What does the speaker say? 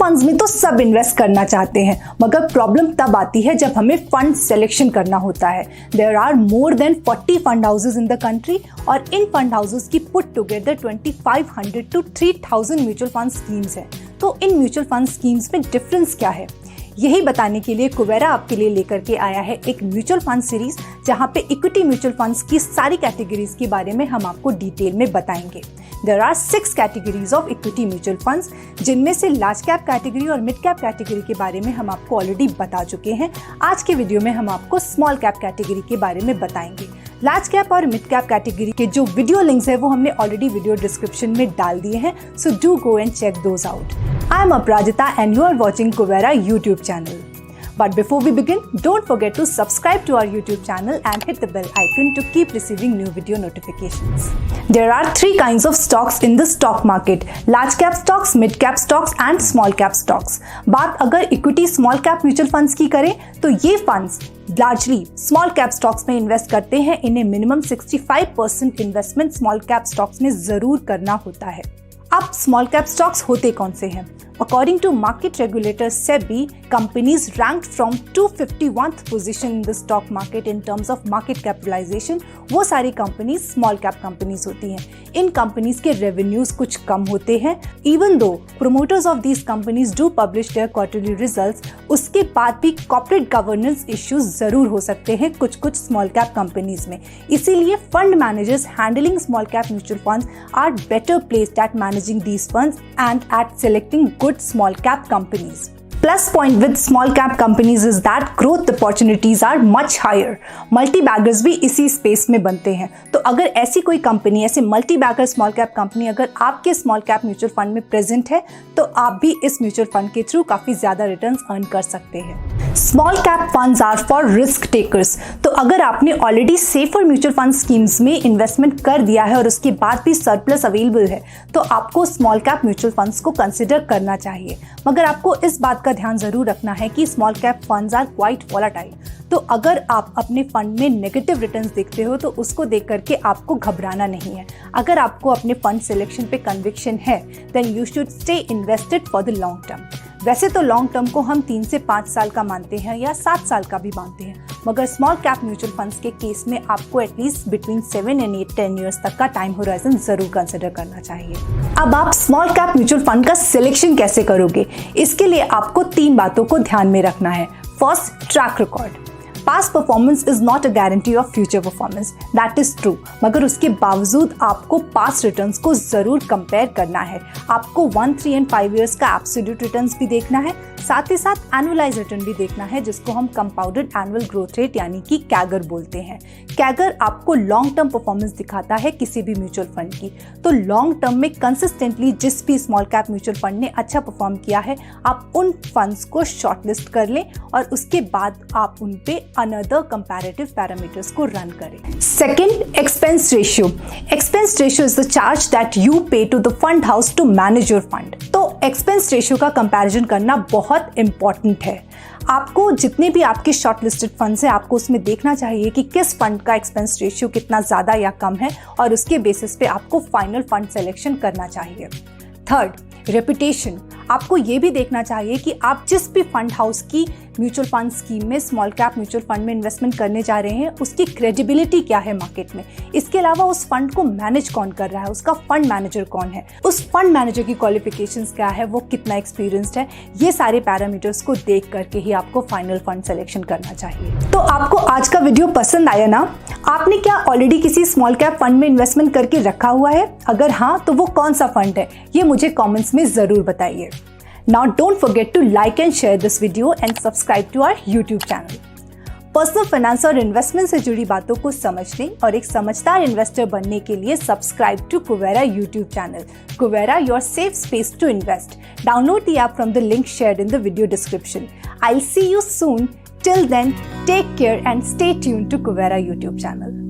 Funds में तो सब इन्वेस्ट करना चाहते हैं, मगर प्रॉब्लम तब आती है जब हमें फंड सिलेक्शन करना होता है। There are more than 40 fund houses in the country और इन फंड हाउसेज की put together 2500 to 3000 mutual fund schemes हैं। तो इन म्यूचुअल फंड स्कीम्स में डिफरेंस क्या है, यही बताने के लिए कुबेरा आपके लिए लेकर के आया है एक म्यूचुअल फंड सीरीज, जहां पे इक्विटी म्यूचुअल फंड्स की सारी कैटेगरीज के बारे में हम आपको डिटेल में बताएंगे। There are 6 categories of equity mutual funds, जिनमें से लार्ज कैप कैटेगरी और मिड कैप कैटेगरी के बारे में हम आपको ऑलरेडी बता चुके हैं। आज के वीडियो में हम आपको स्मॉल कैप कैटेगरी के बारे में बताएंगे। लार्ज कैप और मिड कैप कैटेगरी के जो वीडियो लिंक्स है वो हमने ऑलरेडी वीडियो डिस्क्रिप्शन में डाल दिए हैं, so do go and check those out. I am Aparajita and you are watching Kubera YouTube channel. But before we begin, don't forget to subscribe to our YouTube channel and hit the bell icon to keep receiving new video notifications. There are 3 kinds of stocks in the stock market: large cap stocks, mid cap stocks and small cap stocks. बात अगर equity small cap mutual funds की करें तो ये funds largely small cap stocks में invest करते हैं। इन्हें minimum 65% investment small cap stocks में जरूर करना होता है। अब स्मॉल कैप स्टॉक्स होते कौन से हैं? According to market regulator SEBI, companies ranked from 251th position in the stock market in terms of market capitalization, वो सारी कंपनीज स्मॉल कैप कंपनीज होती हैं। इन कंपनीज के रेवेन्यूज कुछ कम होते हैं। Even though promoters of these companies do publish their quarterly results, उसके बाद भी कॉर्पोरेट गवर्नेंस इश्यूज जरूर हो सकते हैं कुछ कुछ स्मॉल कैप कंपनीज में। इसीलिए fund managers handling small cap mutual funds are better placed at managing these funds and at selecting good small cap companies. Plus point with small cap companies is that growth opportunities are much higher. Multi beggars भी इसी space में बनते हैं। तो अगर ऐसी कोई company, ऐसे multi bagger small cap company अगर आपके स्मॉल कैप म्यूचुअल फंड में प्रेजेंट है तो आप भी इस म्यूचुअल फंड के थ्रू काफी ज्यादा रिटर्न्स अर्न कर सकते हैं। Small cap funds are for risk takers. तो अगर आपने already safer mutual fund schemes में इन्वेस्टमेंट कर दिया है और उसके बाद भी सरप्लस अवेलेबल है तो आपको स्मॉल कैप म्यूचुअल फंड्स को कंसिडर करना चाहिए। मगर आपको इस बात का ध्यान जरूर रखना है कि small cap funds are quite volatile. तो अगर आप अपने फंड में नेगेटिव रिटर्न्स देखते हो तो उसको देख करके आपको घबराना नहीं है। अगर आपको अपने फंड सिलेक्शन पे कन्विक्शन है then you should stay invested for the long term. वैसे तो लॉन्ग टर्म को हम 3 से 5 साल का मानते हैं या 7 साल का भी मानते हैं, मगर स्मॉल कैप म्यूचुअल फंड्स के केस में आपको एटलीस्ट बिटवीन 7 and 10 ईयर्स तक का टाइम होराइजन जरूर कंसिडर करना चाहिए। अब आप स्मॉल कैप म्यूचुअल फंड का सिलेक्शन कैसे करोगे, इसके लिए आपको 3 बातों को ध्यान में रखना है। First, track record. Past performance is not a guarantee of future performance, that is true, मगर उसके बावजूद आपको पास्ट रिटर्न्स को जरूर कंपेयर करना है। आपको 1, 3 and 5 ईयर्स का एब्सोल्यूट रिटर्न्स भी देखना है, साथ ही साथ एनुअलाइज रिटर्न भी देखना है, जिसको हम कंपाउंडेड एनुअल ग्रोथ रेट यानी कि कैगर बोलते हैं। कैगर आपको लॉन्ग टर्म परफॉर्मेंस दिखाता है किसी भी म्यूचुअल फंड की। तो लॉन्ग टर्म में कंसिस्टेंटली जिस भी स्मॉल कैप म्यूचुअल फंड ने अच्छा परफॉर्म किया है आप उन फंड्स को शॉर्टलिस्ट कर लें और उसके बाद आप उन पे अनदर कंपैरेटिव पैरामीटर्स को रन करें। Second, expense ratio. Expense ratio is the charge that you pay to the fund house to manage your fund. तो एक्सपेंस रेशियो का कंपैरिजन करना बहुत इंपॉर्टेंट है। आपको जितने भी आपके शॉर्टलिस्टेड फंड्स हैं आपको उसमें देखना चाहिए कि किस फंड का एक्सपेंस रेशियो कितना ज्यादा या कम है और उसके बेसिस पे आपको फाइनल फंड सिलेक्शन करना चाहिए। Third, reputation. आपको ये भी देखना चाहिए कि आप जिस भी फंड हाउस की म्यूचुअल फंड स्कीम में स्मॉल कैप म्यूचुअल फंड में इन्वेस्टमेंट करने जा रहे हैं उसकी क्रेडिबिलिटी क्या है मार्केट में। इसके अलावा उस फंड को मैनेज कौन कर रहा है, उसका फंड मैनेजर कौन है, उस फंड मैनेजर की क्वालिफिकेशंस क्या है, वो कितना एक्सपीरियंस्ड है। ये सारे पैरामीटर्स को देख करके ही आपको फाइनल फंड सिलेक्शन करना चाहिए। तो आपको आज का वीडियो पसंद आया ना? आपने क्या ऑलरेडी किसी स्मॉल कैप फंड में इन्वेस्टमेंट करके रखा हुआ है? अगर हाँ तो वो कौन सा फंड है ये मुझे कमेंट्स में जरूर बताइए। Now don't forget to like and share this video and subscribe to our YouTube channel. Personal finance और इन्वेस्टमेंट से जुड़ी बातों को समझने और एक समझदार इन्वेस्टर बनने के लिए subscribe to Kuvera YouTube channel. Kuvera, your safe space to invest. Download the app from the link shared in the video description. I'll see you soon. Till then, take care and stay tuned to Kubera YouTube channel.